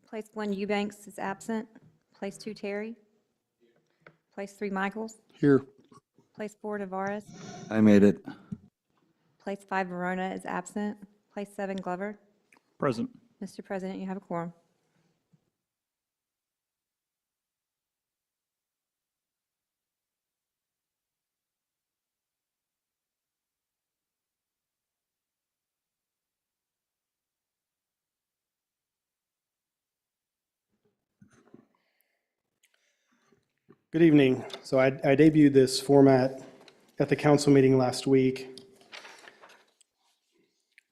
Place 1, Eubanks is absent. Place 2, Terry. Place 3, Michaels. Here. Place 4, Tavares. I made it. Place 5, Verona is absent. Place 7, Glover. Present. Mr. President, you have a quorum. Good evening. So I debuted this format at the council meeting last week.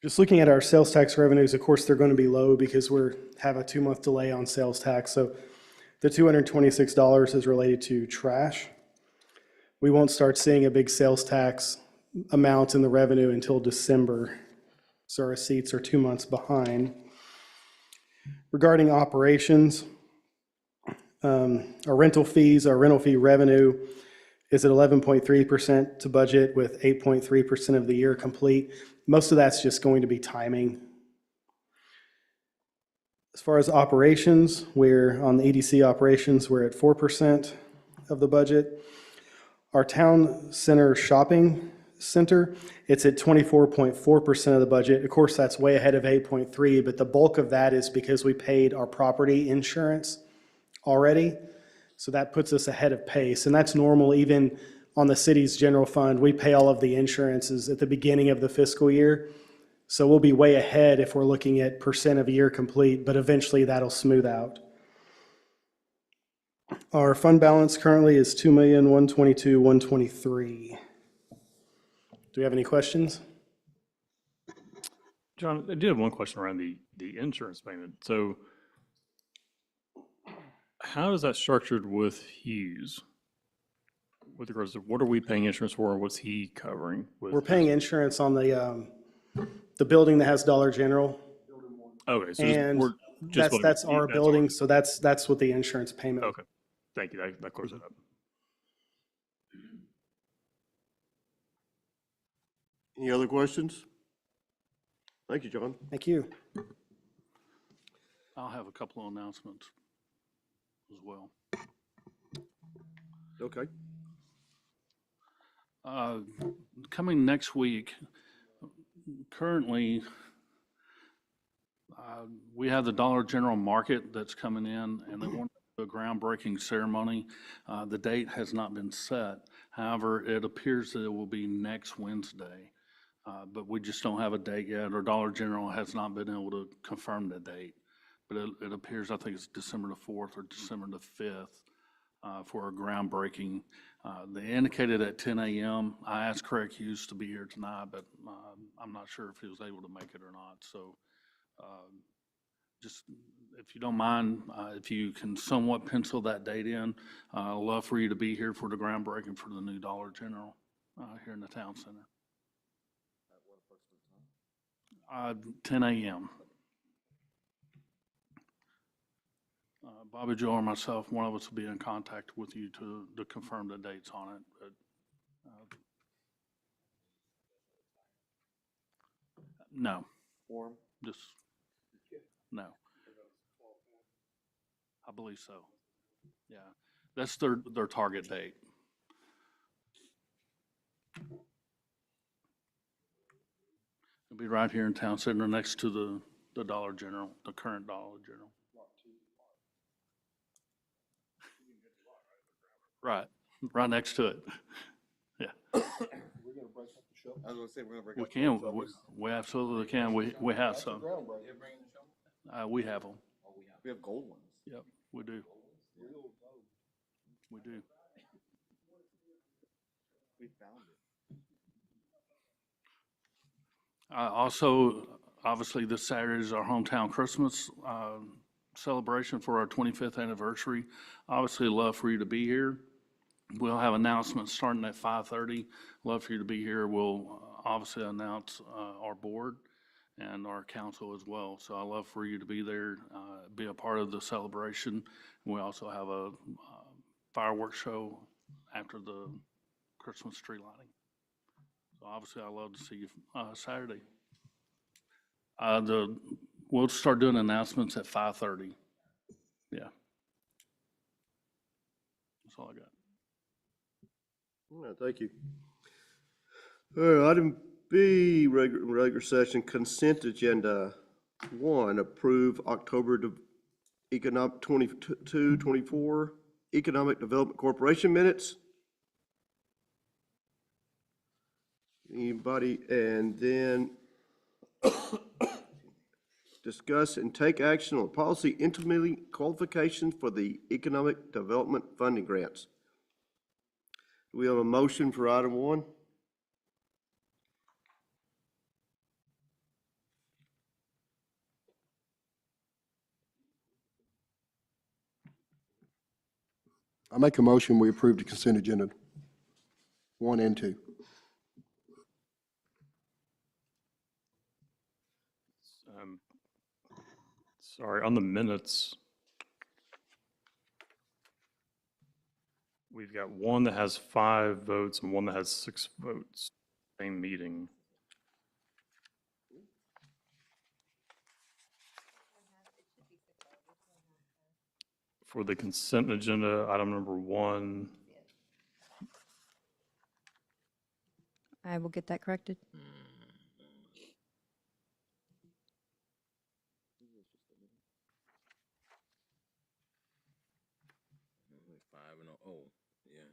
Just looking at our sales tax revenues, of course, they're going to be low because have a 2-month delay on sales tax. So the $226 is related to trash. We won't start seeing a big sales tax amount in the revenue until December. So our receipts are 2 months behind. Regarding operations, our rental fee revenue is at 11.3% to budget with 8.3% of the year complete. Most of that's just going to be timing. As far as operations, we're on the EDC operations, we're at 4% of the budget. Our town center shopping center, it's at 24.4% of the budget. Of course, that's way ahead of 8.3, but the bulk of that is because we paid our property insurance already. So that puts us ahead of pace. And that's normal even on the city's general fund. We pay all of the insurances at the beginning of the fiscal year. So we'll be way ahead if we're looking at percent of year complete, but eventually that'll smooth out. Our fund balance currently is $2,122,123. Do we have any questions? John, I did have one question around the insurance payment. So how is that structured with Hughes? With regards to what are we paying insurance for and what's he covering? We're paying insurance on the building that has Dollar General. Okay, so And we're just that's our building, so that's what the insurance payment. Okay, thank you. That clears it up. Any other questions? Thank you, John. Thank you. I'll have a couple of announcements as well. Okay. Coming next week, currently, we have the Dollar General Market that's coming in, and they want a groundbreaking ceremony. The date has not been set. However, it appears that it will be next Wednesday, but we just don't have a date yet, or Dollar General has not been able to confirm the date. But it appears, I think it's December the 4th or December the 5th for a groundbreaking. They indicated at 10 a.m. I asked Craig Hughes to be here tonight, but I'm not sure if he was able to make it or not. So just, if you don't mind, if you can somewhat pencil that date in, I'd love for you to be here for the groundbreaking for the new Dollar General here in the town center. 10 a.m. Bobby Joe or myself, one of us will be in contact with you to confirm the dates on it. But no, just no. I believe so. Yeah, that's their target date. It'll be right here in town center next to the Dollar General, the current Dollar General. Right next to it. Yeah. We're gonna break up the show. I was gonna say, we're gonna break We up the can, show. we absolutely can. We have some. Groundbreaking. We have them. We have gold ones. Yep, we do. We do. We found it. Also, obviously, this Saturday is our hometown Christmas celebration for our 25th anniversary. Obviously, love for you to be here. We'll have announcements starting at 5:30. Love for you to be here. We'll obviously announce our board and our council as well. So I love for you to be there, be a part of the celebration. We also have a fireworks show after the Christmas tree lighting. So obviously, I love to see you Saturday. We'll start doing announcements at 5:30. Yeah. That's all I got. All right, thank you. All right, item B, regular session consent agenda. 1, approve October economic 22-24 Economic Development Corporation minutes. Anybody? And then discuss and take action on policy implementing qualifications for the economic development funding grants. Do we have a motion for item 1? I make a motion, we approve the consent agenda, 1 and 2. Um, Sorry, on the minutes, we've got one that has 5 votes and one that has 6 votes, same meeting. For the consent agenda, item number 1, I will get that corrected. Five and oh, yeah.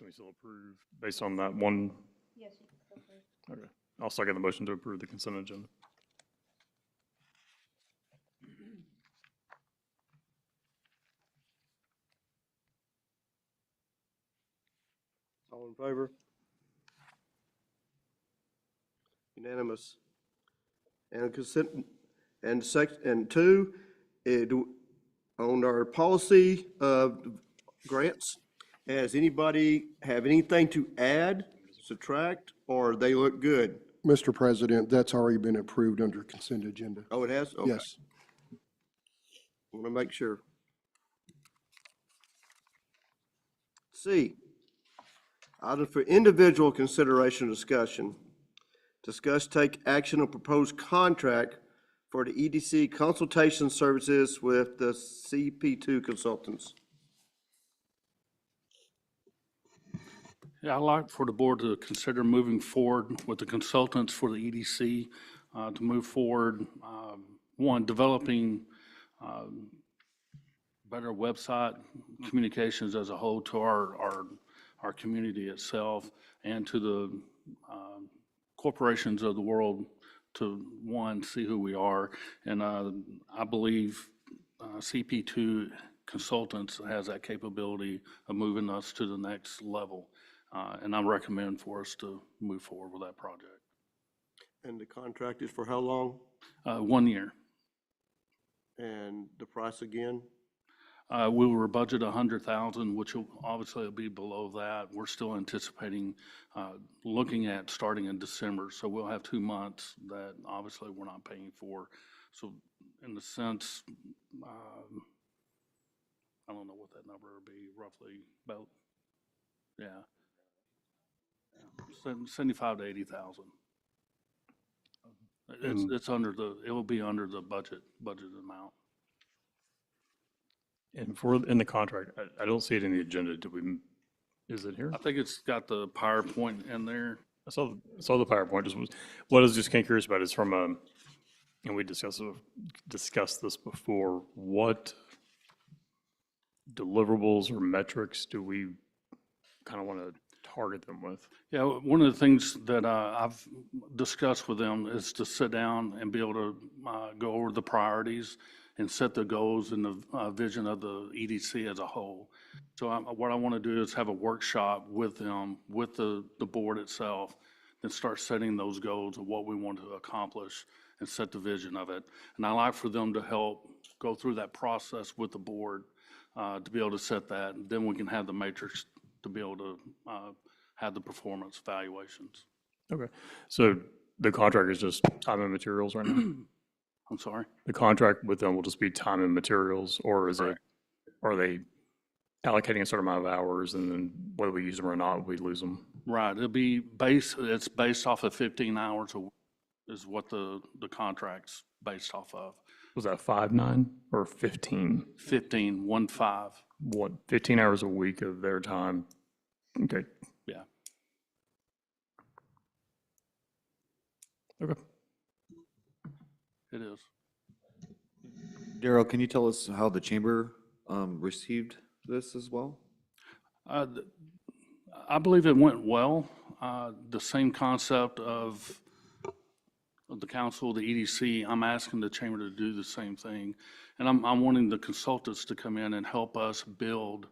can we still approve based on that one? Yes, you can still approve. Okay, I'll second the motion to approve the consent agenda. All in favor? Unanimous. And consent, and 2, on our policy of grants, has anybody have anything to add, subtract, or they look good? Mr. President, that's already been approved under consent agenda. Oh, it has? Okay. Yes. I want to make sure. C, item for individual consideration discussion. Discuss, take action on proposed contract for the EDC consultation services with the CP2 consultants. Yeah, I'd like for the board to consider moving forward with the consultants for the EDC, to move forward, one, developing better website communications as a whole to our community itself and to the corporations of the world to, one, see who we are. And I believe CP2 Consultants has that capability of moving us to the next level. And I recommend for us to move forward with that project. And the contract is for how long? 1 year. And the price again? We were budgeted 100,000, which will obviously be below that. We're still anticipating, looking at starting in December. So we'll have 2 months that obviously we're not paying for. So in the sense, I don't know what that number would be, roughly about, yeah. 75 to 80,000. It's under the, it will be under the budget amount. And for, in the contract, I don't see it in the agenda. Did we, is it here? I think it's got the PowerPoint in there. I saw the PowerPoint. What I was just kind of curious about is from a, and we discussed this before, what deliverables or metrics do we kind of want to target them with? Yeah, one of the things that I've discussed with them is to sit down and be able to go over the priorities and set the goals and the vision of the EDC as a whole. So what I want to do is have a workshop with them, with the board itself, and start setting those goals of what we want to accomplish and set the vision of it. And I like for them to help go through that process with the board to be able to set that. And then we can have the matrix to be able to have the performance evaluations. Okay, so the contract is just time and materials right now? I'm sorry? The contract with them will just be time and materials, or is it, Correct. are they allocating a certain amount of hours and then whether we use them or not, we lose them? Right, it's based off of 15 hours is what the contract's based off of. Was that 5/9 or 15? 15, 1/5. What, 15 hours a week of their time? Okay, Yeah. okay. It is. Daryl, can you tell us how the chamber received this as well? I believe it went well. The same concept of the council, the EDC, I'm asking the chamber to do the same thing. And I'm wanting the consultants to come in and help us build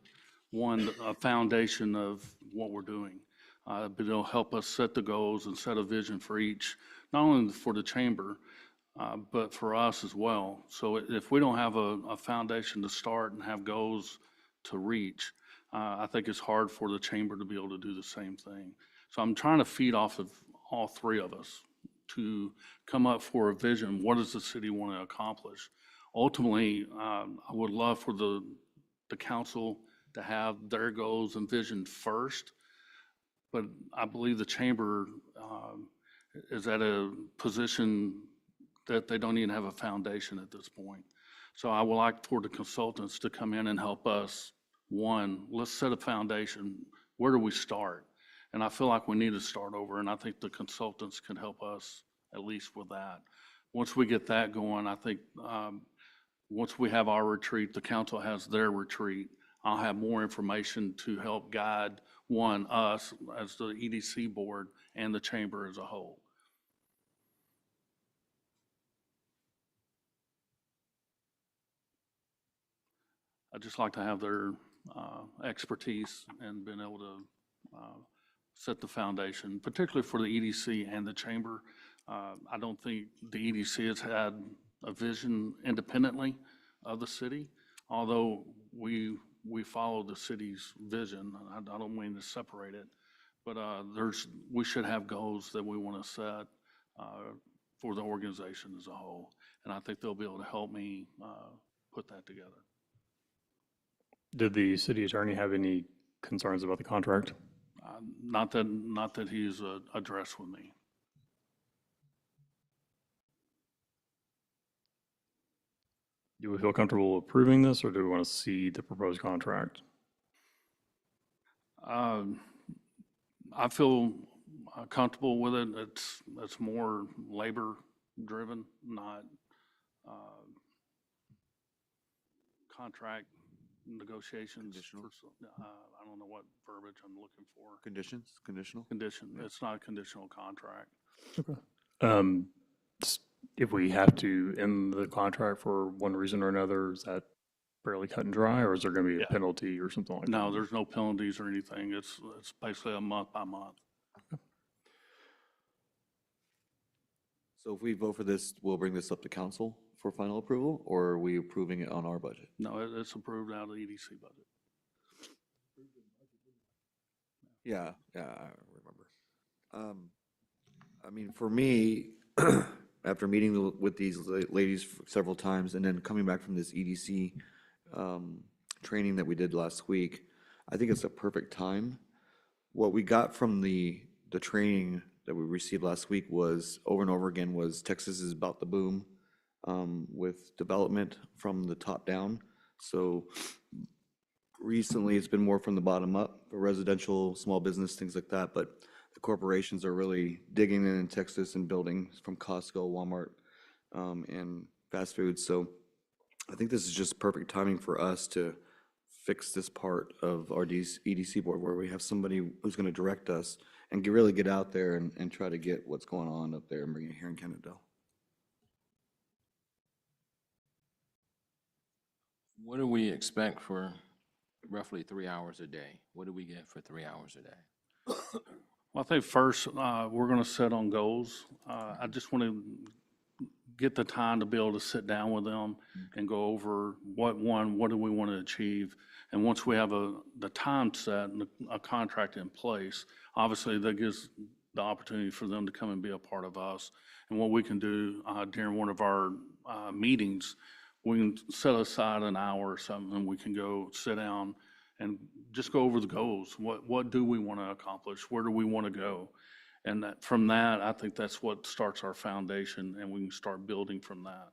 a foundation of what we're doing. But it'll help us set the goals and set a vision for each, not only for the chamber, but for us as well. So if we don't have a foundation to start and have goals to reach, I think it's hard for the chamber to be able to do the same thing. So I'm trying to feed off of all three of us to come up for a vision. What does the city want to accomplish? Ultimately, I would love for the council to have their goals and vision first, but I believe the chamber is at a position that they don't even have a foundation at this point. So I would like for the consultants to come in and help us. One, let's set a foundation. Where do we start? And I feel like we need to start over, and I think the consultants can help us at least with that. Once we get that going, I think once we have our retreat, the council has their retreat, I'll have more information to help guide, one, us as the EDC board and the chamber as a whole. I'd just like to have their expertise and been able to set the foundation, particularly for the EDC and the chamber. I don't think the EDC has had a vision independently of the city, although we follow the city's vision. I don't mean to separate it, but we should have goals that we want to set for the organization as a whole. And I think they'll be able to help me put that together. Did the city attorney have any concerns about the contract? Not that he's addressed with me. Do we feel comfortable approving this, or do we want to see the proposed contract? I feel comfortable with it. It's more labor driven, not contract negotiations. Conditional. I don't know what verbiage I'm looking for. Conditions, conditional? Condition. It's not a conditional contract. If we have to end the contract for one reason or another, is that fairly cut and dry, or is there going to be a Yeah. penalty or something like that? No, there's no penalties or anything. It's basically a month by month. So if we vote for this, we'll bring this up to council for final approval, or are we approving it on our budget? No, it's approved out of the EDC budget. Yeah, I remember. I mean, for me, after meeting with these ladies several times and then coming back from this EDC training that we did last week, I think it's a perfect time. What we got from the training that we received last week was over and over again was Texas is about the boom with development from the top down. So recently it's been more from the bottom up for residential, small business, things like that. But the corporations are really digging in Texas and building from Costco, Walmart, and fast food. So I think this is just perfect timing for us to fix this part of our EDC board where we have somebody who's going to direct us and really get out there and try to get what's going on up there and bring it here in Kennedale. What do we expect for roughly 3 hours a day? What do we get for 3 hours a day? Well, I think first, we're going to set on goals. I just want to get the time to be able to sit down with them and go over what do we want to achieve? And once we have the time set and a contract in place, obviously that gives the opportunity for them to come and be a part of us. And what we can do during one of our meetings, we can set aside an hour or something and we can go sit down and just go over the goals. What do we want to accomplish? Where do we want to go? And from that, I think that's what starts our foundation, and we can start building from that.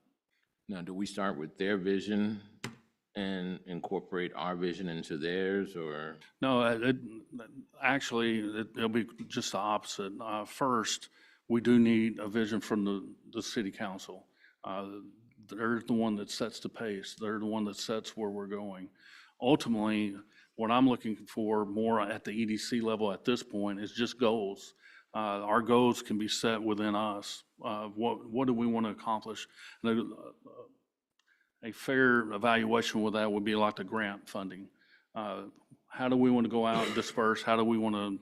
Now, do we start with their vision and incorporate our vision into theirs, or? No, actually, it'll be just the opposite. First, we do need a vision from the city council. They're the one that sets the pace. They're the one that sets where we're going. Ultimately, what I'm looking for more at the EDC level at this point is just goals. Our goals can be set within us. What do we want to accomplish? A fair evaluation with that would be like the grant funding. How do we want to go out and disperse? How do we want to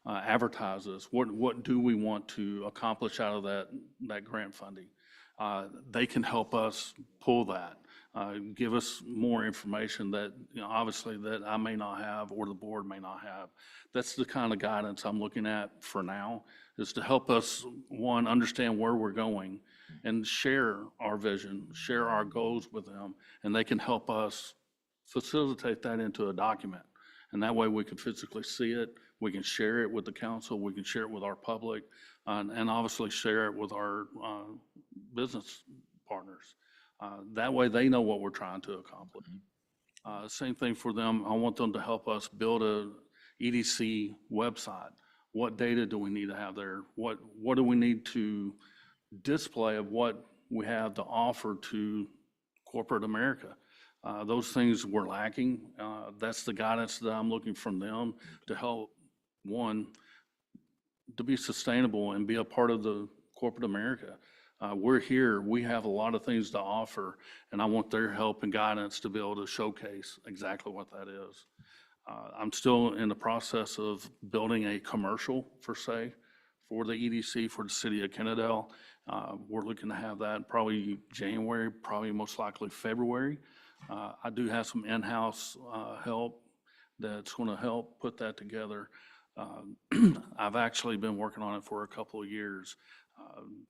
advertise this? What do we want to accomplish out of that grant funding? They can help us pull that, give us more information that, obviously that I may not have or the board may not have. That's the kind of guidance I'm looking at for now, is to help us, one, understand where we're going and share our vision, share our goals with them, and they can help us facilitate that into a document. And that way we can physically see it, we can share it with the council, we can share it with our public, and obviously share it with our business partners. That way they know what we're trying to accomplish. Same thing for them. I want them to help us build a EDC website. What data do we need to have there? What do we need to display of what we have to offer to corporate America? Those things we're lacking. That's the guidance that I'm looking from them to help, one, to be sustainable and be a part of the corporate America. We're here, we have a lot of things to offer, and I want their help and guidance to be able to showcase exactly what that is. I'm still in the process of building a commercial, for the EDC for the city of Kennedale. We're looking to have that probably January, probably most likely February. I do have some in-house help that's going to help put that together. I've actually been working on it for a couple of years.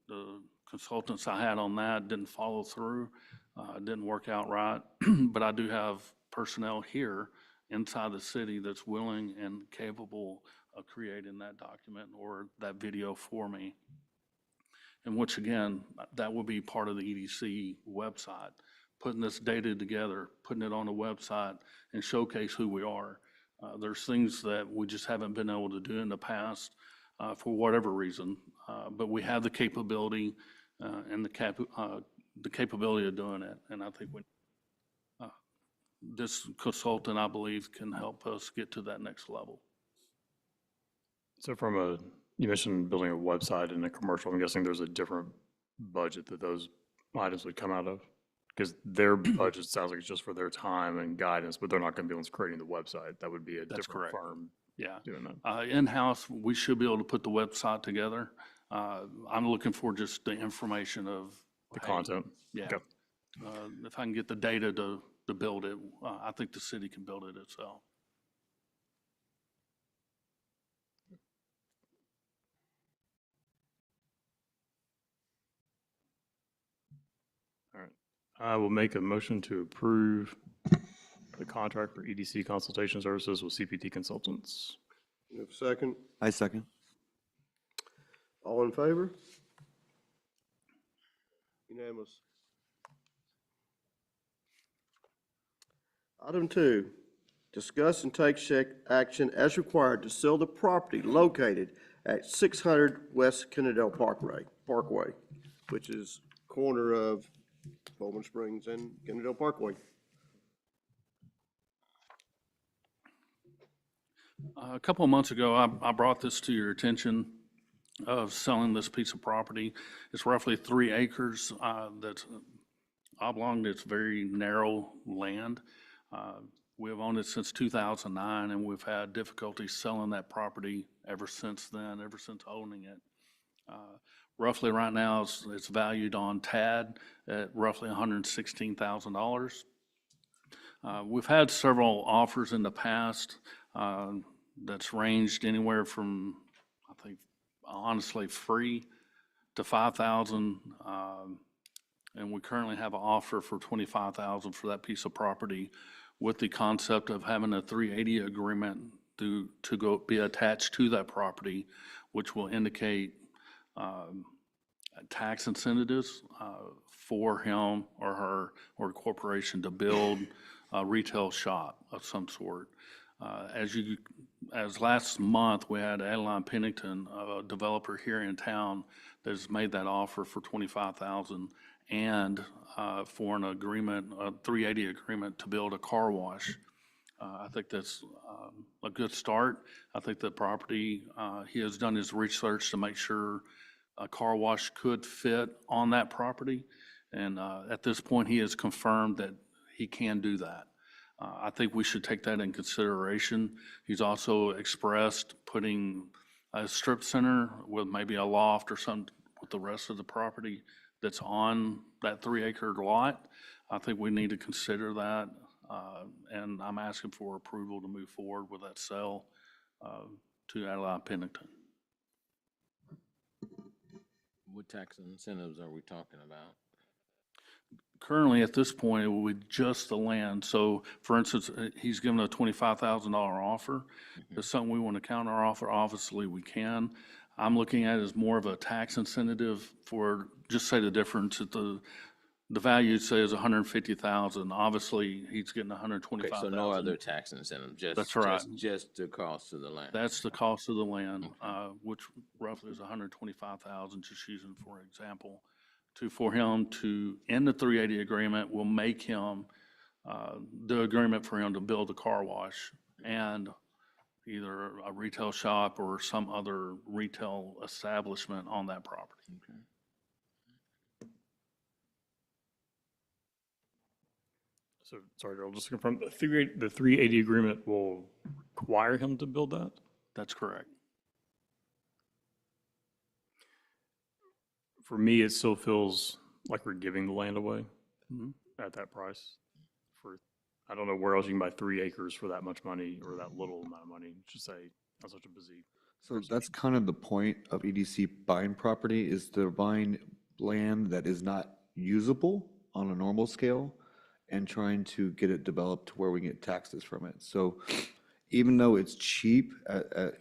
The consultants I had on that didn't follow through, didn't work out right, but I do have personnel here inside the city that's willing and capable of creating that document or that video for me. And which again, that will be part of the EDC website, putting this data together, putting it on a website and showcase who we are. There's things that we just haven't been able to do in the past for whatever reason, but we have the capability and the capability of doing it. And I think this consultant, I believe, can help us get to that next level. So you mentioned building a website and a commercial. I'm guessing there's a different budget that those items would come out of? Because their budget sounds like it's just for their time and guidance, but they're not going to be the ones creating the website. That would be a different correct. firm Yeah. doing that. In-house, we should be able to put the website together. I'm looking for just the information of The content. Yeah. Okay. If I can get the data to build it, I think the city can build it itself. All right. I will make a motion to approve the contract for EDC consultation services with CPT Consultants. You have a second? I second. All in favor? Unanimous. Item 2, discuss and take action as required to sell the property located at 600 West Kennedale Parkway, which is corner of Bowman Springs and Kennedale Parkway. A couple of months ago, I brought this to your attention of selling this piece of property. It's roughly 3 acres that's oblong. It's very narrow land. We've owned it since 2009, and we've had difficulty selling that property ever since then, ever since owning it. Roughly right now, it's valued on TAD at roughly $116,000. We've had several offers in the past that's ranged anywhere from, I think, honestly, free to $5,000. And we currently have an offer for $25,000 for that piece of property, with the concept of having a 380 agreement to go be attached to that property, which will indicate tax incentives for him or her or corporation to build a retail shop of some sort. As last month, we had Adeline Pennington, a developer here in town, that's made that offer for $25,000 and for an agreement, a 380 agreement to build a car wash. I think that's a good start. I think the property, he has done his research to make sure a car wash could fit on that property. And at this point, he has confirmed that he can do that. I think we should take that in consideration. He's also expressed putting a strip center with maybe a loft or something with the rest of the property that's on that 3-acre lot. I think we need to consider that. And I'm asking for approval to move forward with that sale to Adeline Pennington. What tax incentives are we talking about? Currently, at this point, it would be just the land. So, for instance, he's given a $25,000 offer. If it's something we want to counter offer, obviously we can. I'm looking at it as more of a tax incentive for, just say the difference at the value, say, is $150,000. Obviously, he's getting $125,000. Okay, so no other tax incentive, just. That's right. Just the cost of the land. That's the cost of the land, which roughly is $125,000, just using for example. For him to end the 380 agreement will make him, the agreement for him to build a car wash and either a retail shop or some other retail establishment on that property. Okay. So, sorry, Darrell, just to confirm, the 380 agreement will require him to build that? That's correct. For me, it still feels like we're giving the land away Mhm. at that price. I don't know where else you can buy 3 acres for that much money or that little amount of money, just say, that's such a busy. So that's kind of the point of EDC buying property, is they're buying land that is not usable on a normal scale and trying to get it developed to where we get taxes from it. So even though it's cheap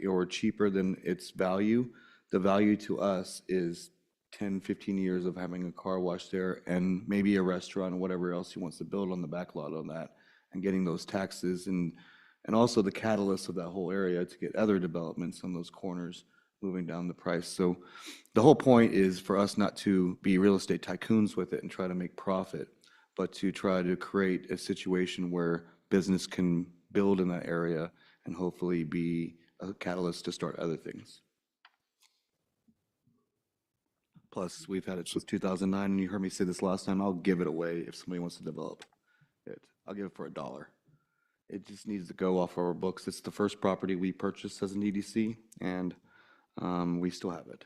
or cheaper than its value, the value to us is 10, 15 years of having a car wash there and maybe a restaurant or whatever else he wants to build on the back lot on that, and getting those taxes and also the catalyst of that whole area to get other developments on those corners moving down the price. So the whole point is for us not to be real estate tycoons with it and try to make profit, but to try to create a situation where business can build in that area and hopefully be a catalyst to start other things. Plus, we've had it since 2009, and you heard me say this last time, I'll give it away if somebody wants to develop it. I'll give it for $1. It just needs to go off our books. It's the first property we purchased as an EDC, and we still have it.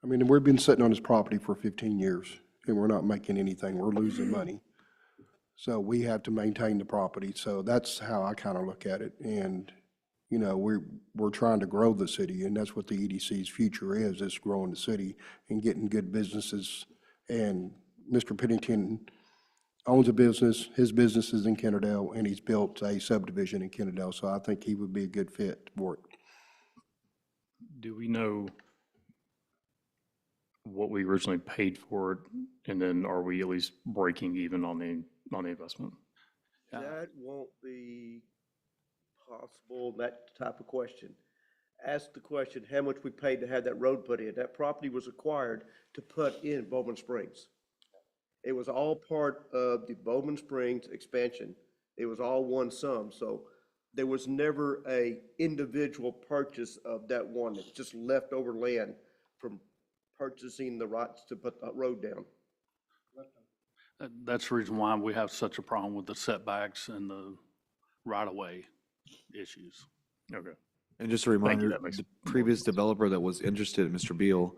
I mean, we've been sitting on this property for 15 years, and we're not making anything. We're losing money. So we have to maintain the property. So that's how I kind of look at it. And, you know, we're trying to grow the city, and that's what the EDC's future is growing the city and getting good businesses. And Mr. Pennington owns a business. His business is in Kennedale, and he's built a subdivision in Kennedale. So I think he would be a good fit for it. Do we know what we originally paid for it, and then are we at least breaking even on the investment? Yeah. That won't be possible, that type of question. Ask the question, how much we paid to have that road put in. That property was acquired to put in Bowman Springs. It was all part of the Bowman Springs expansion. It was all one sum, so there was never a individual purchase of that one. It's just leftover land from purchasing the rights to put the road down. That's the reason why we have such a problem with the setbacks and the right-of-way issues. Okay. And just a Thank you, reminder, that makes the more previous developer that was interested, Mr. Beal,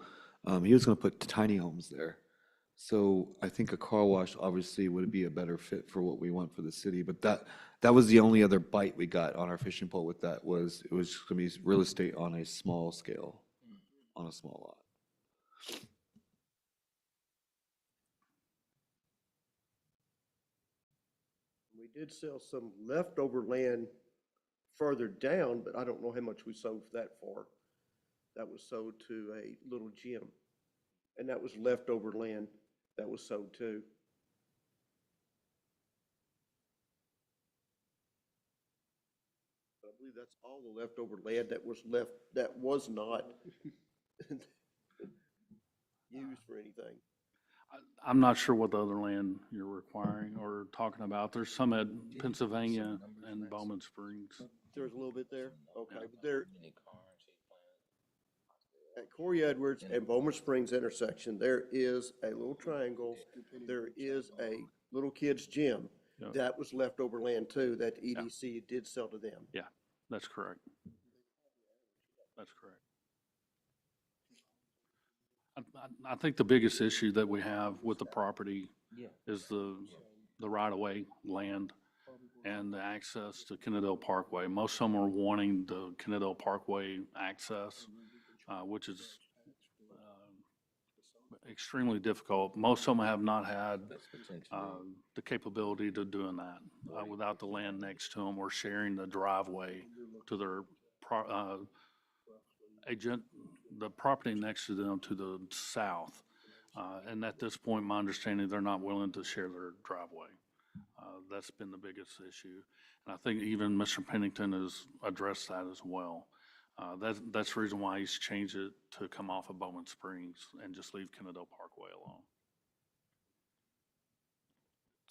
he was going to put tiny homes there. So I think a car wash obviously would be a better fit for what we want for the city. But that was the only other bite we got on our fishing pole with that, was it was going to be real estate on a small scale, on a small lot. We did sell some leftover land further down, but I don't know how much we sold that for. That was sold to a little gym. And that was leftover land that was sold too. I believe that's all the leftover land that was left, that was not used for anything. I'm not sure what the other land you're requiring or talking about. There's some at Pennsylvania and Bowman Springs. There's a little bit there? Okay, but there, at Corey Edwards and Bowman Springs intersection, there is a little triangle. There is a little kid's gym. Yeah. That was leftover land too, that EDC did sell to them. Yeah, that's correct. That's correct. I think the biggest issue that we have with the property is the right-of-way land and the access to Kennedale Parkway. Most of them are wanting the Kennedale Parkway access, which is extremely difficult. Most of them have not had the capability to doing that without the land next to them or sharing the driveway to their the property next to them to the south. And at this point, my understanding, they're not willing to share their driveway. That's been the biggest issue. And I think even Mr. Pennington has addressed that as well. That's the reason why he's changed it to come off of Bowman Springs and just leave Kennedale Parkway alone.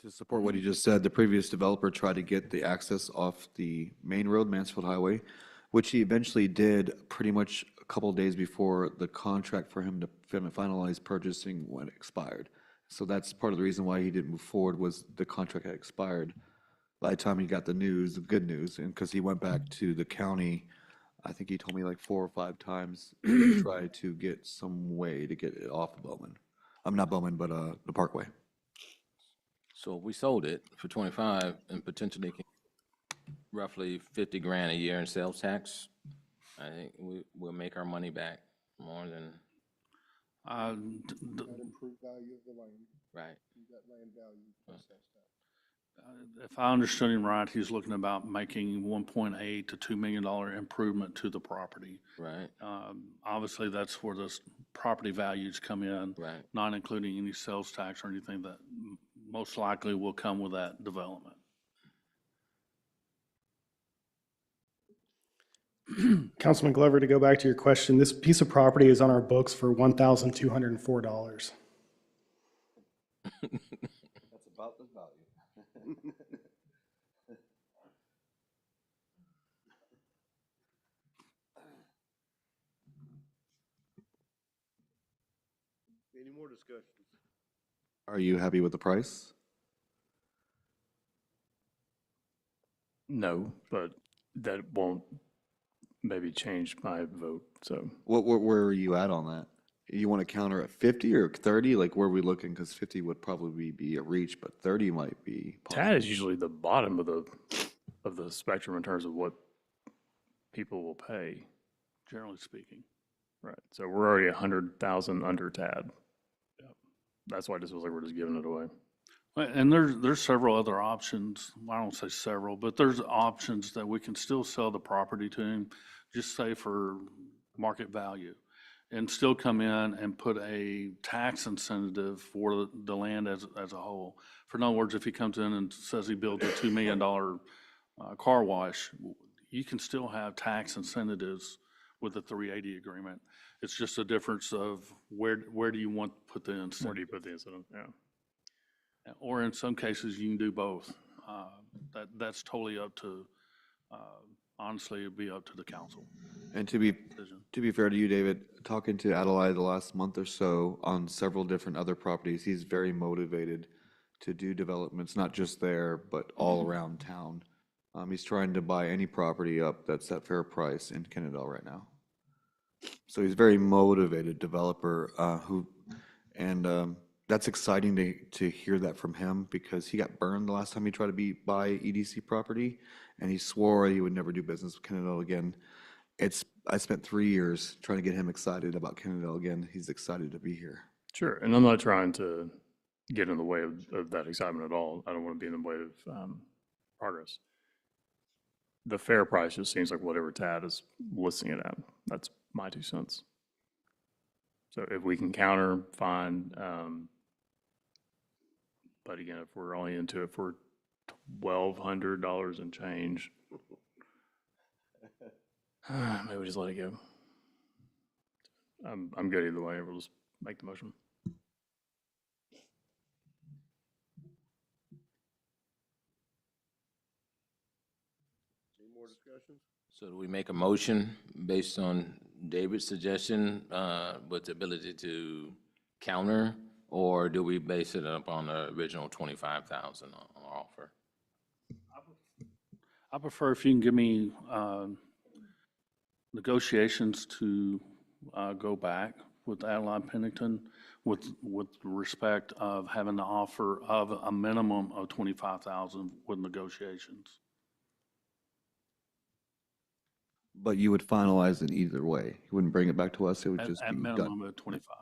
To support what he just said, the previous developer tried to get the access off the main road, Mansfield Highway, which he eventually did pretty much a couple days before the contract for him to finalize purchasing when it expired. So that's part of the reason why he didn't move forward, was the contract had expired by the time he got the news, the good news, and because he went back to the county, I think he told me like 4 or 5 times, to try to get some way to get it off of Bowman. Not Bowman, but the Parkway. So if we sold it for 25 and potentially roughly 50 grand a year in sales tax, I think we'll make our money back more than, Improved value of the land. right? You got land value plus sales tax. If I understood him right, he's looking about making $1.8 to $2 million improvement to the property. Right, Obviously, that's where the property values come in, right. not including any sales tax or anything that most likely will come with that development. Councilman Glover, to go back to your question, this piece of property is on our books for $1,204. That's about the value. Any more discussions? Are you happy with the price? No, but that won't maybe change my vote, so. Where are you at on that? You want to counter at 50 or 30? Like, where are we looking? Because 50 would probably be a reach, but 30 might be possible. TAD is usually the bottom of the spectrum in terms of what people will pay. Generally speaking. Right, so we're already 100,000 under TAD. Yep. That's why this was like we're just giving it away. And there's several other options. I don't say several, but there's options that we can still sell the property to him, just say for market value, and still come in and put a tax incentive for the land as a whole. For in other words, if he comes in and says he builds a $2 million car wash, you can still have tax incentives with the 380 agreement. It's just a difference of where do you want to put the incentive? Where do you put the incentive? Yeah. Or in some cases, you can do both. That's totally up to, honestly, it'd be up to the council. And to be fair to you, David, talking to Adelaide the last month or so on several different other properties, he's very motivated to do developments, not just there, but all around town. He's trying to buy any property up that's at fair price in Kennedale right now. So he's a very motivated developer that's exciting to hear that from him, because he got burned the last time he tried to buy EDC property, and he swore he would never do business with Kennedale again. I spent 3 years trying to get him excited about Kennedale again. He's excited to be here. Sure, and I'm not trying to get in the way of that excitement at all. I don't want to be in the way of progress. The fair price just seems like whatever TAD is listing it at. That's my 2 cents. So if we can counter, fine. But again, if we're only into it for $1,200 and change, maybe we just let it go. I'm good either way. We'll just make the motion. Any more discussions? So do we make a motion based on David's suggestion with the ability to counter? Or do we base it up on the original 25,000 on offer? I prefer if you can give me negotiations to go back with Adeline Pennington with respect of having the offer of a minimum of 25,000 with negotiations. But you would finalize it either way. You wouldn't bring it back to us, it would At just at be minimum done. of 25.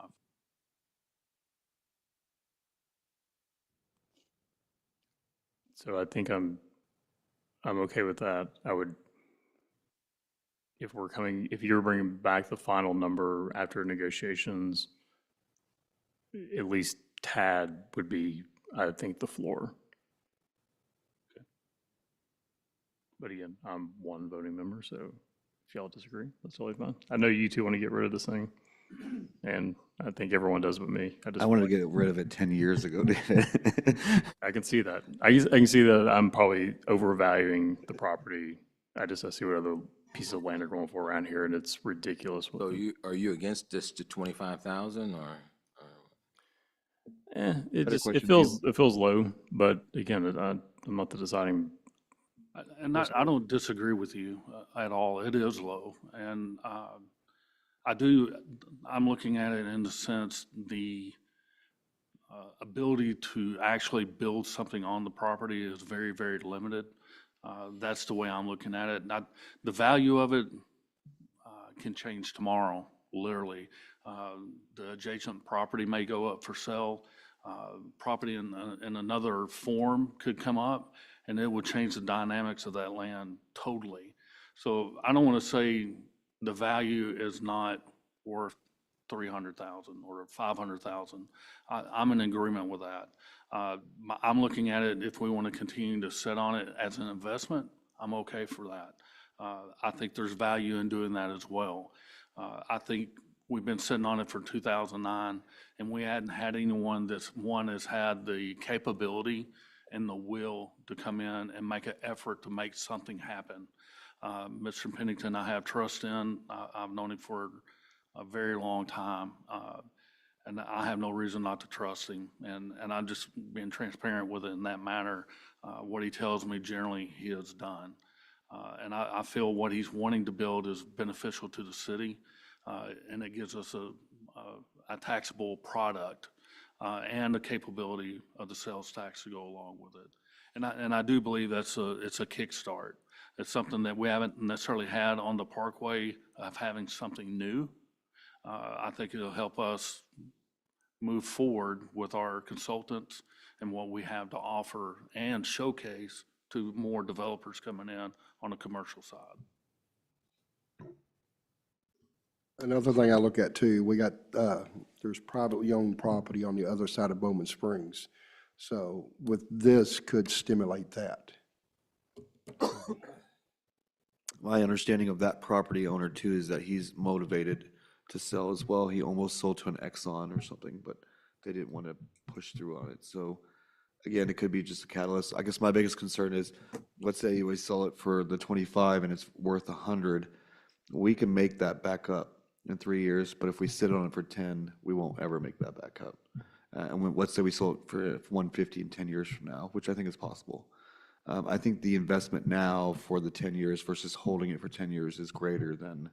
So I think I'm okay with that. I would, if you're bringing back the final number after negotiations, at least Tad would be, I think, the floor. But again, I'm one voting member, so if y'all disagree, that's totally fine. I know you two want to get rid of this thing, and I think everyone does but me. I wanted to get rid of it 10 years ago, David. I can see that. I can see that I'm probably overvaluing the property. I see what other pieces of land are going for around here, and it's ridiculous. So are you against this to 25,000 or? It question, feels low, but again, I'm not the deciding. And I don't disagree with you at all. It is low. And I'm looking at it in the sense the ability to actually build something on the property is very, very limited. That's the way I'm looking at it. The value of it can change tomorrow, literally. The adjacent property may go up for sale. Property in another form could come up, and it would change the dynamics of that land totally. So I don't want to say the value is not worth 300,000 or 500,000. I'm in agreement with that. I'm looking at it, if we want to continue to sit on it as an investment, I'm okay for that. I think there's value in doing that as well. I think we've been sitting on it for 2009, and we hadn't had anyone has had the capability and the will to come in and make an effort to make something happen. Mr. Pennington, I have trust in. I've known him for a very long time, and I have no reason not to trust him. And I'm just being transparent with it in that manner. What he tells me, generally, he has done. And I feel what he's wanting to build is beneficial to the city, and it gives us a taxable product and the capability of the sales tax to go along with it. And I do believe it's a kickstart. It's something that we haven't necessarily had on the Parkway of having something new. I think it'll help us move forward with our consultants and what we have to offer and showcase to more developers coming in on the commercial side. Another thing I look at too, there's privately owned property on the other side of Bowman Springs. So with this could stimulate that. My understanding of that property owner too is that he's motivated to sell as well. He almost sold to an Exxon or something, but they didn't want to push through on it. So again, it could be just a catalyst. I guess my biggest concern is, let's say we sell it for the 25 and it's worth 100. We can make that back up in 3 years, but if we sit on it for 10, we won't ever make that back up. Let's say we sold it for 150 in 10 years from now, which I think is possible. I think the investment now for the 10 years versus holding it for 10 years is greater than,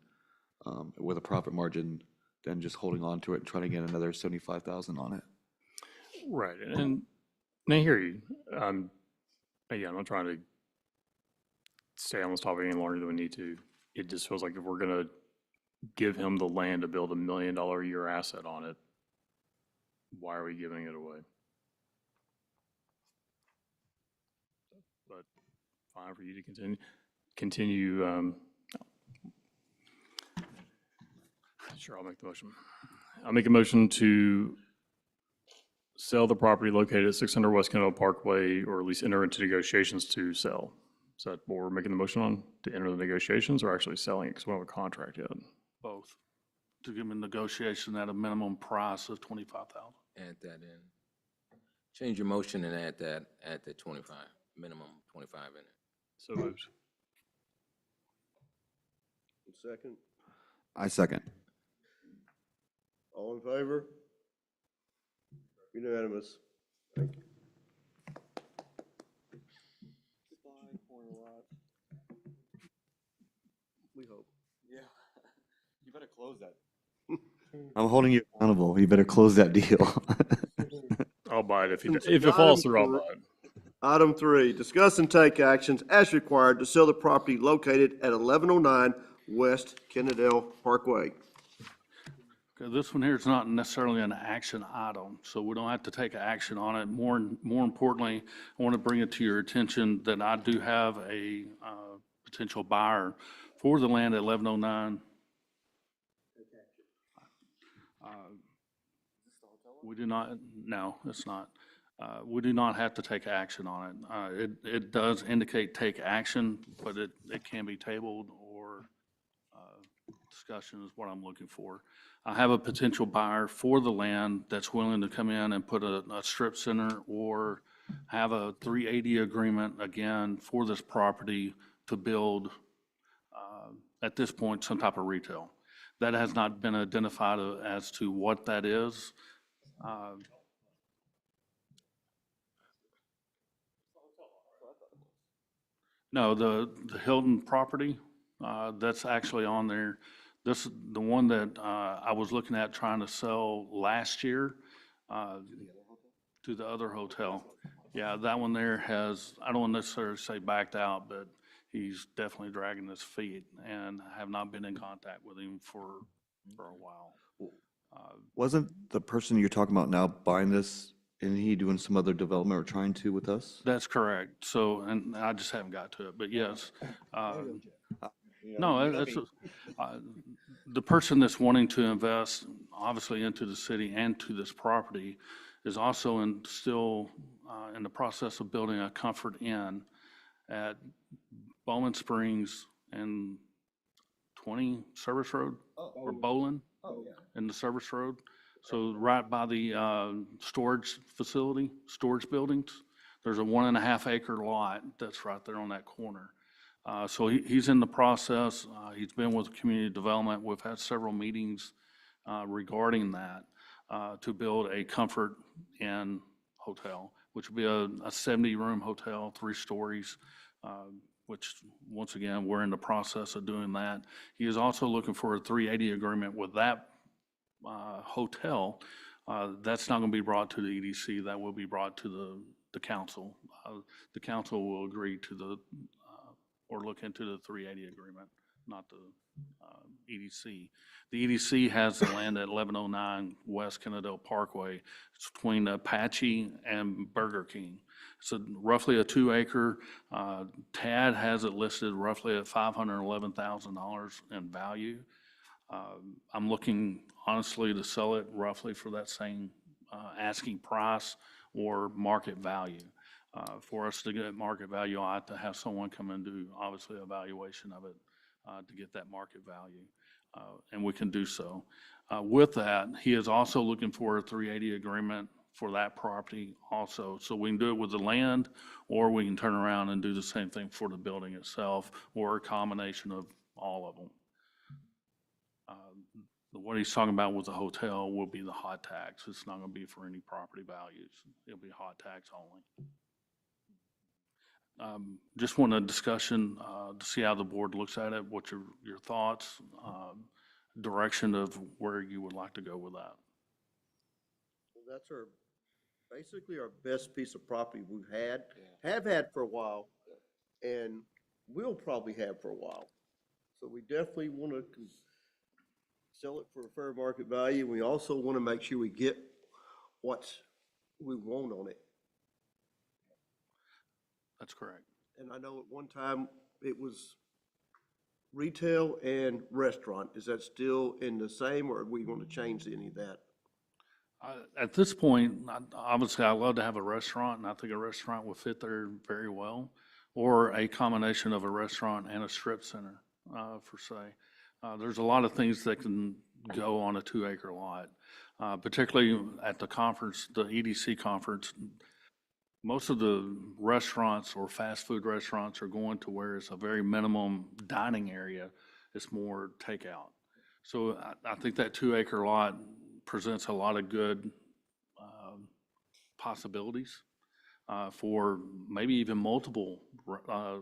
with a profit margin, than just holding on to it and trying to get another 75,000 on it. Right, and I hear you. Again, I'm not trying to stay on this topic any longer than we need to. It just feels like if we're gonna give him the land to build $1 million a year asset on it, why are we giving it away? But fine for you to continue. Sure, I'll make the motion. I make a motion to sell the property located at 600 West Kennedale Parkway, or at least enter into negotiations to sell. Is that what we're making the motion on? To enter the negotiations or actually selling it? Because we don't have a contract yet. Both, to give them a negotiation at a minimum price of 25,000. Add that in. Change your motion and add the 25, minimum 25 in it. So moved. Second, I second. all in favor? Unanimous. Thank you. Goodbye, corner lot. We hope. Yeah. You better close that. I'm holding you accountable. You better close that deal. I'll buy it if it falls through, I'll buy it. Item 3, discuss and take actions as required to sell the property located at 1109 West Kennedale Parkway. Okay, this one here is not necessarily an action item, so we don't have to take action on it. More importantly, I want to bring it to your attention that I do have a potential buyer for the land at 1109. We do not, no, it's not. We do not have to take action on it. It does indicate take action, but it can be tabled or discussion is what I'm looking for. I have a potential buyer for the land that's willing to come in and put a strip center or have a 380 agreement again for this property to build, at this point, some type of retail. That has not been identified as to what that is. No, the Hilton property, that's actually on there. This, the one that I was looking at trying to sell last year to the other hotel. Yeah, that one there has, I don't necessarily say backed out, but he's definitely dragging his feet, and I have not been in contact with him for a while. Wasn't the person you're talking about now buying this, isn't he doing some other development or trying to with us? That's correct. So, and I just haven't got to it, but yes. No, that's, the person that's wanting to invest, obviously, into the city and to this property is also still in the process of building a Comfort Inn at Bowman Springs and 20 Service Road, or Bowling in the Service Road. So right by the storage facility, storage buildings, there's a 1.5 acre lot that's right there on that corner. So he's in the process. He's been with community development. We've had several meetings regarding that to build a Comfort Inn hotel, which would be a 70-room hotel, 3 stories, which, once again, we're in the process of doing that. He is also looking for a 380 agreement with that hotel. That's not going to be brought to the EDC. That will be brought to the council. The council will agree to the, or look into the 380 agreement, not the EDC. The EDC has the land at 1109 West Kennedale Parkway. It's between Apache and Burger King. So roughly a 2 acre. TAD has it listed roughly at $511,000 in value. I'm looking honestly to sell it roughly for that same asking price or market value. For us to get market value, I have to have someone come and do, obviously, a valuation of it to get that market value, and we can do so. With that, he is also looking for a 380 agreement for that property also. So we can do it with the land, or we can turn around and do the same thing for the building itself, or a combination of all of them. What he's talking about with the hotel will be the hot tax. It's not going to be for any property values. It'll be hot tax only. Just want a discussion to see how the board looks at it, what your thoughts, direction of where you would like to go with that. Well, that's basically our best piece of property we've have had for a while, and will probably have for a while. So we definitely want to sell it for a fair market value. We also want to make sure we get what we want on it. That's correct. And I know at one time it was retail and restaurant, is that still in the same, or are we going to change any of that? At this point, obviously, I love to have a restaurant, and I think a restaurant would fit there very well, or a combination of a restaurant and a strip center, per se. There's a lot of things that can go on a 2-acre lot, particularly at the conference, the EDC conference. Most of the restaurants or fast food restaurants are going to where it's a very minimum dining area. It's more takeout. So I think that 2-acre lot presents a lot of good possibilities for maybe even multiple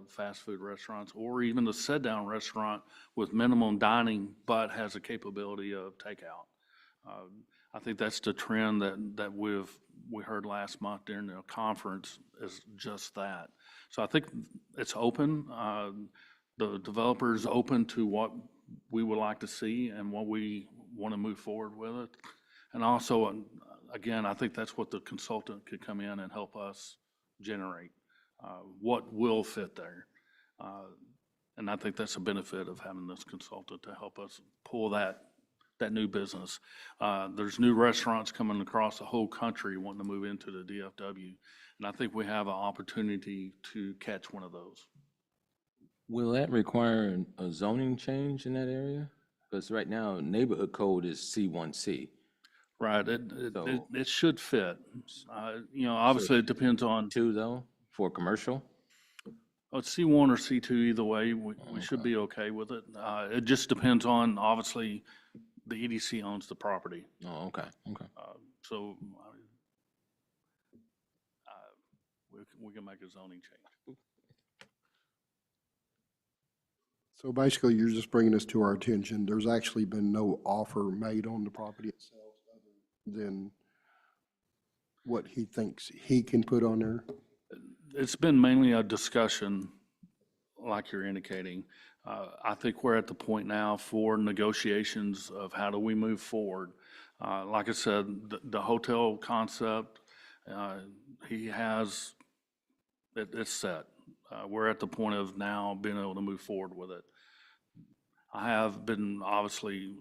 fast food restaurants, or even the sit-down restaurant with minimum dining but has a capability of takeout. I think that's the trend that we heard last month during the conference, is just that. So I think it's open. The developer's open to what we would like to see and what we want to move forward with it. And also, again, I think that's what the consultant could come in and help us generate, what will fit there. And I think that's a benefit of having this consultant to help us pull that new business. There's new restaurants coming across the whole country wanting to move into the DFW. And I think we have an opportunity to catch one of those. Will that require a zoning change in that area? Because right now, neighborhood code is C1C. Right, So- it should fit. Obviously, it depends on, 2 though, for commercial? it's C1 or C2, either way, we should be okay with it. It just depends on, obviously, the EDC owns the property. Oh, okay, okay. So we can make a zoning change. So basically, you're just bringing this to our attention. There's actually been no offer made on the property itself other than what he thinks he can put on there. It's been mainly a discussion, like you're indicating. I think we're at the point now for negotiations of how do we move forward. Like I said, the hotel concept, he has, it's set. We're at the point of now being able to move forward with it. I have been obviously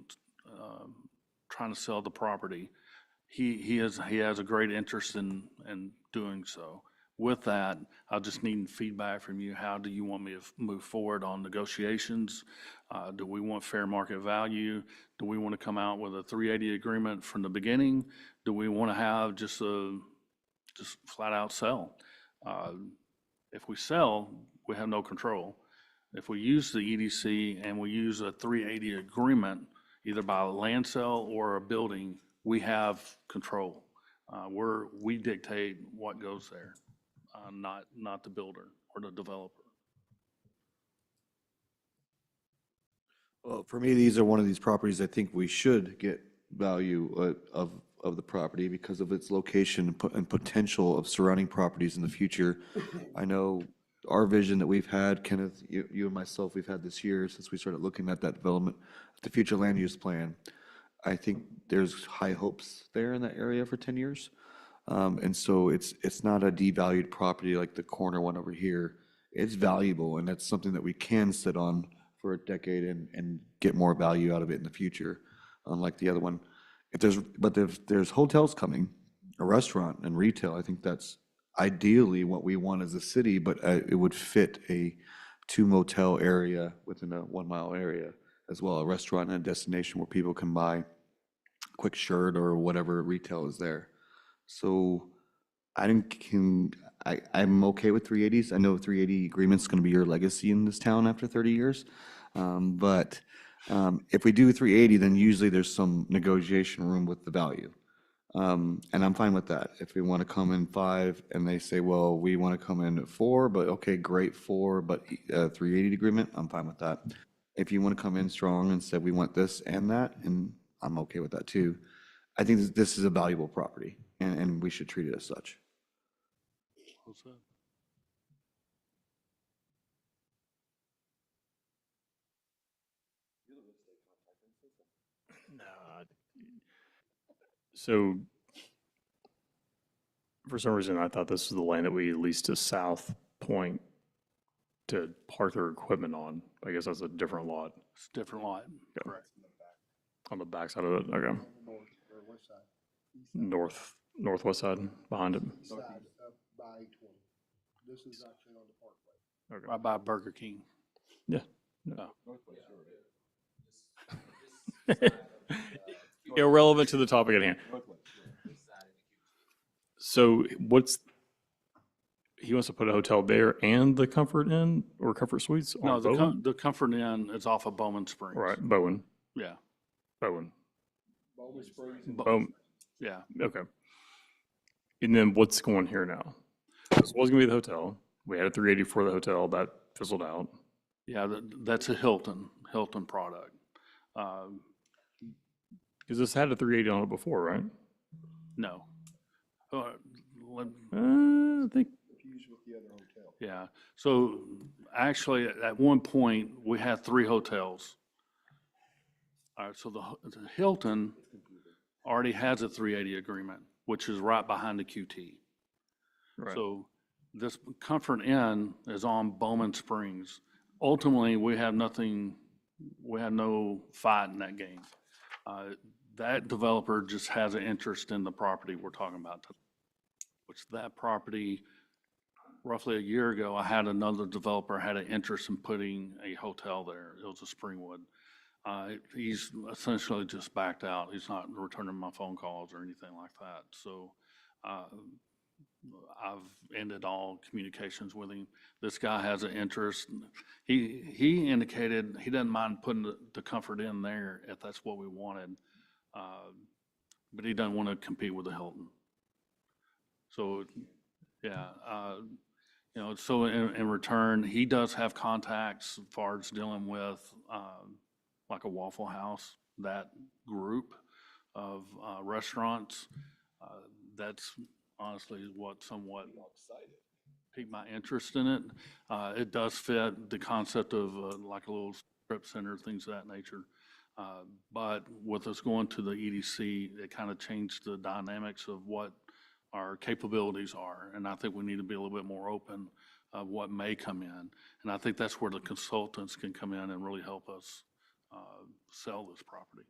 trying to sell the property. He has a great interest in doing so. With that, I just need feedback from you. How do you want me to move forward on negotiations? Do we want fair market value? Do we want to come out with a 380 agreement from the beginning? Do we want to have just flat out sell? If we sell, we have no control. If we use the EDC and we use a 380 agreement, either by a land sale or a building, we have control. We dictate what goes there, not the builder or the developer. Well, for me, these are one of these properties I think we should get value of the property because of its location and potential of surrounding properties in the future. I know our vision that we've had, Kenneth, you and myself, we've had this year since we started looking at that development, the future land use plan. I think there's high hopes there in that area for 10 years. And so it's not a devalued property like the corner one over here. It's valuable, and that's something that we can sit on for a decade and get more value out of it in the future, unlike the other one. If there's hotels coming, a restaurant and retail, I think that's ideally what we want as a city, but it would fit a 2 motel area within a 1 mile area as well, a restaurant and a destination where people can buy a quick shirt or whatever retail is there. So I'm okay with 380s. I know 380 agreement's going to be your legacy in this town after 30 years. But if we do 380, then usually there's some negotiation room with the value. And I'm fine with that. If we want to come in 5 and they say, well, we want to come in at 4, but okay, great, 4, but 380 agreement, I'm fine with that. If you want to come in strong and say we want this and that, and I'm okay with that too. I think this is a valuable property and we should treat it as such. What's that? So for some reason, I thought this was the land that we leased to South Point to park their equipment on. I guess that's a different lot It's a different lot, correct. on the back side of it. Okay. Northwest side behind it. Side up by 820. This is actually on the parkway. Okay. Right by Burger King. Yeah. Oh. Irrelevant to the topic at hand. So he wants to put a hotel there and the Comfort Inn or Comfort Suites No, on Bowen? the Comfort Inn is off of Bowman Springs. Right, Bowen, Yeah, Bowen. Bo- yeah. Okay. And then what's going here now? This was gonna be the hotel. We had a 380 for the hotel, that fizzled out. Yeah, that's a Hilton product. Because this had a 380 on it before, right? No. Let- I think, Confused with the other hotel. Yeah, so actually, at one point, we had 3 hotels. All right, so the Hilton already has a 380 agreement, which is right behind the QT. right. So this Comfort Inn is on Bowman Springs. Ultimately, we have no fight in that game. That developer just has an interest in the property we're talking about, which that property, roughly a year ago, I had another developer had an interest in putting a hotel there. It was a Springwood. He's essentially just backed out. He's not returning my phone calls or anything like that. So I've ended all communications with him. This guy has an interest. He indicated he doesn't mind putting the Comfort Inn there if that's what we wanted. But he doesn't want to compete with the Hilton. So, yeah, so in return, he does have contacts as far as dealing with, like a Waffle House, that group of restaurants. That's honestly what somewhat piqued my interest in it. It does fit the concept of like a little strip center, things of that nature. But with us going to the EDC, it kind of changed the dynamics of what our capabilities are. And I think we need to be a little bit more open of what may come in. And I think that's where the consultants can come in and really help us sell this property.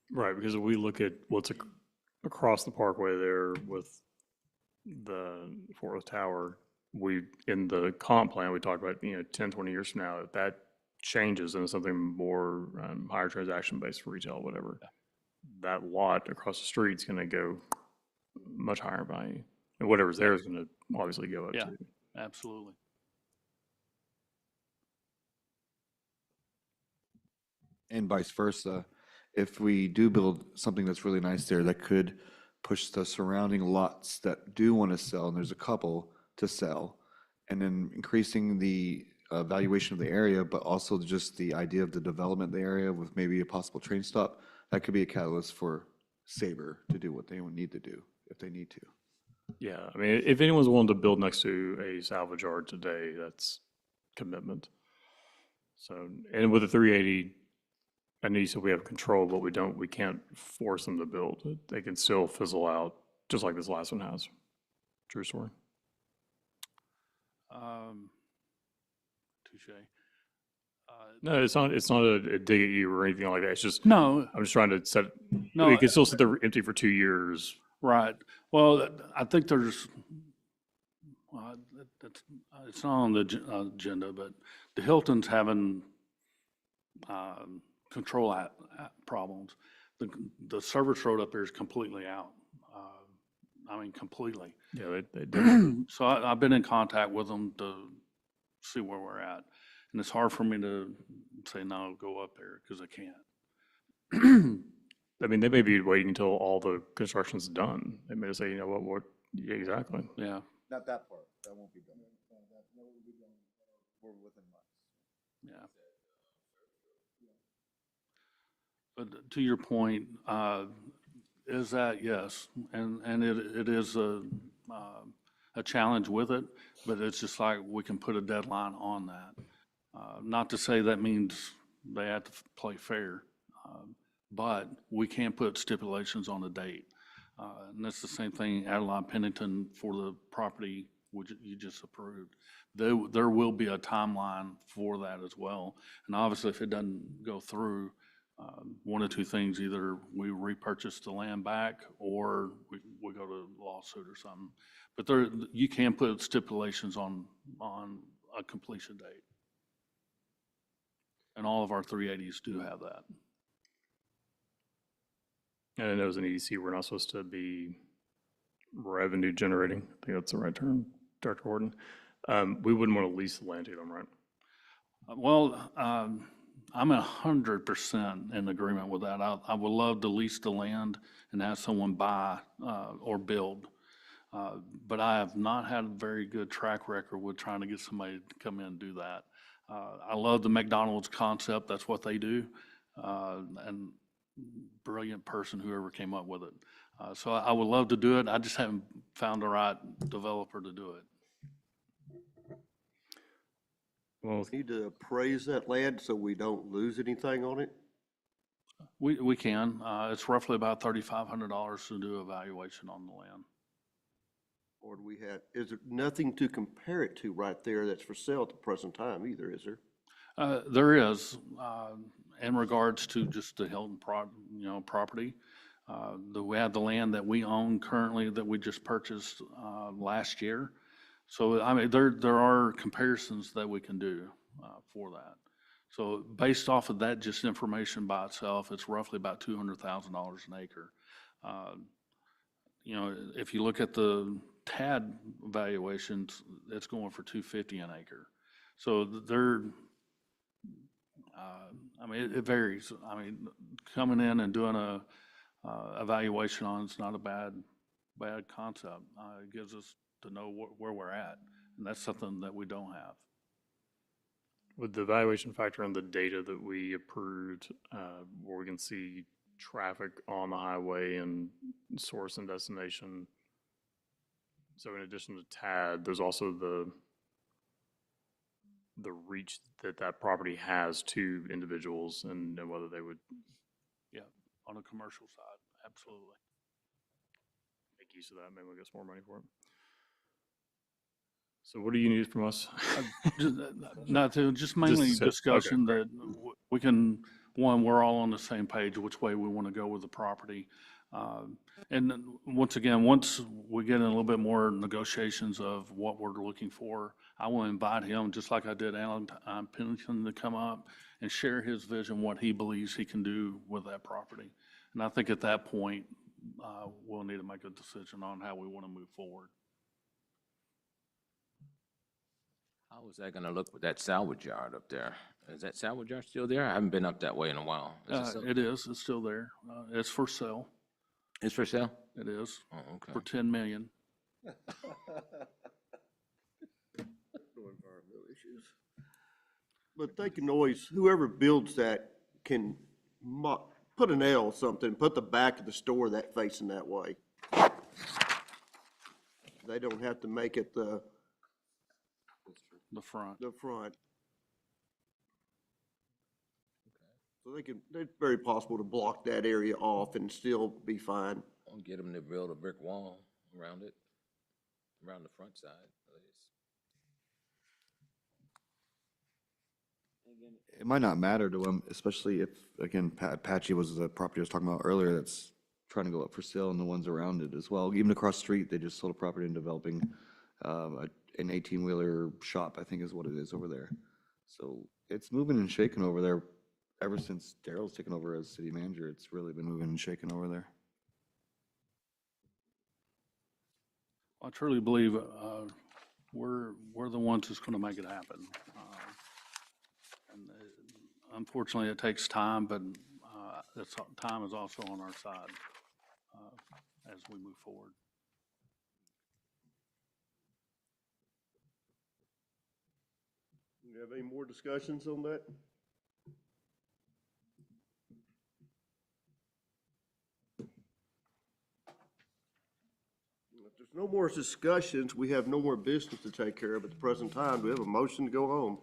Right, because if we look at what's across the parkway there with the Fort Worth Tower, in the comp plan, we talked about, 10, 20 years from now, if that changes into something more higher transaction based for retail, whatever, that lot across the street is going to go much higher value. And whatever's there is going to obviously go up Yeah. too. Absolutely. And vice versa. If we do build something that's really nice there, that could push the surrounding lots that do want to sell, and there's a couple to sell, and then increasing the valuation of the area, but also just the idea of the development of the area with maybe a possible train stop, that could be a catalyst for Sabre to do what they would need to do if they need to. Yeah, I mean, if anyone's willing to build next to a salvage yard today, that's commitment. So, and with the 380, I know you said we have control, but we can't force them to build. They can still fizzle out, just like this last one has. True story. Touche. No, it's not a dig at you or anything like that. It's just, No, I'm just trying to set, No, we can still sit there empty for 2 years. right. Well, I think there's, it's not on the agenda, but the Hilton's having control problems. The service road up there is completely out. I mean, completely. Yeah, they do. So I've been in contact with them to see where we're at. And it's hard for me to say, no, go up there, because I can't. I mean, they may be waiting until all the construction's done. They may say, you know what, yeah, exactly. Yeah. Not that part. That won't be done. We're within months. Yeah. But to your point, is that, yes, and it is a challenge with it, but it's just like we can put a deadline on that. Not to say that means they have to play fair, but we can put stipulations on the date. And that's the same thing, Adeline Pennington, for the property which you just approved. There will be a timeline for that as well. And obviously, if it doesn't go through, one of two things, either we repurchase the land back or we go to lawsuit or something. But you can put stipulations on a completion date. And all of our 380s do have that. And I know as an EDC, we're not supposed to be revenue generating. I think that's the right term, Director Horton. We wouldn't want to lease the land to them, right? Well, I'm 100% in agreement with that. I would love to lease the land and have someone buy or build. But I have not had a very good track record with trying to get somebody to come in and do that. I love the McDonald's concept. That's what they do. And brilliant person, whoever came up with it. So I would love to do it. I just haven't found the right developer to do it. Well, Need to appraise that land so we don't lose anything on it? We can. It's roughly about $3,500 to do a valuation on the land. Or do we have, is there nothing to compare it to right there that's for sale at the present time either, is there? There is, in regards to just the Hilton property. We have the land that we own currently that we just purchased last year. So, I mean, there are comparisons that we can do for that. So based off of that, just information by itself, it's roughly about $200,000 an acre. If you look at the TAD valuations, it's going for $250 an acre. So I mean, it varies. I mean, coming in and doing a evaluation on it's not a bad concept. It gives us to know where we're at, and that's something that we don't have. with the valuation factor and the data that we approved, where we can see traffic on the highway and source and destination. So in addition to TAD, there's also the reach that property has to individuals and whether they would Yeah, on a commercial side, absolutely. make use of that, maybe we'll get some more money for it. So what do you need from us? Just mainly Just- discussion that we can, one, we're all on the same page, which way we want to go with the property. And then, once again, once we get in a little bit more negotiations of what we're looking for, I will invite him, just like I did Alan Pennington, to come up and share his vision, what he believes he can do with that property. And I think at that point, we'll need to make a decision on how we want to move forward. How is that gonna look with that salvage yard up there? Is that salvage yard still there? I haven't been up that way in a while. It's still there. It's for sale. It's for sale? It is, Oh, okay. for $10 million. No environmental issues. But they can always, whoever builds that can put an L or something, put the back of the store that facing that way. They don't have to make it the The front. front. So it's very possible to block that area off and still be fine. I'll get them to build a brick wall around it, around the front side, at least. It might not matter to them, especially if, again, Patchy was the property I was talking about earlier that's trying to go up for sale and the ones around it as well. Even across the street, they just sold a property and developing an 18-wheeler shop, I think is what it is over there. So it's moving and shaking over there. Ever since Daryl's taken over as city manager, it's really been moving and shaking over there. I truly believe we're the ones that's going to make it happen. And unfortunately, it takes time, but time is also on our side as we move forward. You have any more discussions on that? If there's no more discussions, we have no more business to take care of at the present time. Do we have a motion to go home?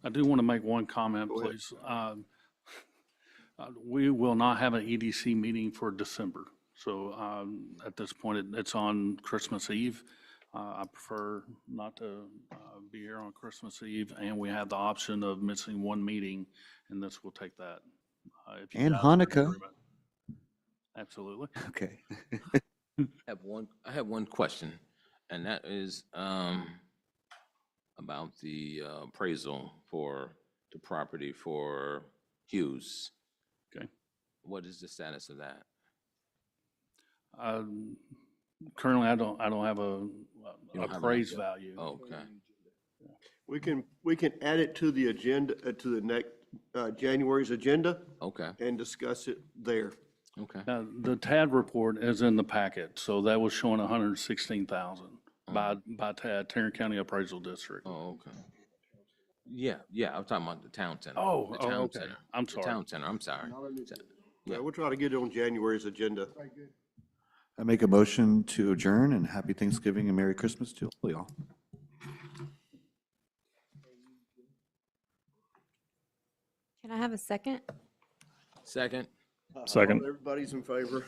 I do want to make one comment, Go ahead. please. We will not have an EDC meeting for December. So at this point, it's on Christmas Eve. I prefer not to be here on Christmas Eve, and we have the option of missing one meeting, and this will take that. If you And guys are in Hanukkah. agreement. Absolutely. Okay. I have one question, and that is about the appraisal for the property for Hughes. Okay. What is the status of that? Currently, I don't have a You don't have an appraised idea? value. Okay, We can add it to the agenda, to the next, January's agenda okay, and discuss it there. okay. Now, the TAD report is in the packet, so that was showing 116,000 by TAD, Tarrant County Appraisal District. Oh, okay. Yeah, I'm talking about the town center. Oh, The oh, town okay. center. I'm The sorry. town center, I'm sorry. Yeah, we'll try to get it on January's agenda. I make a motion to adjourn and happy Thanksgiving and Merry Christmas to all y'all. Can I have a second? Second? Second. Everybody's in favor.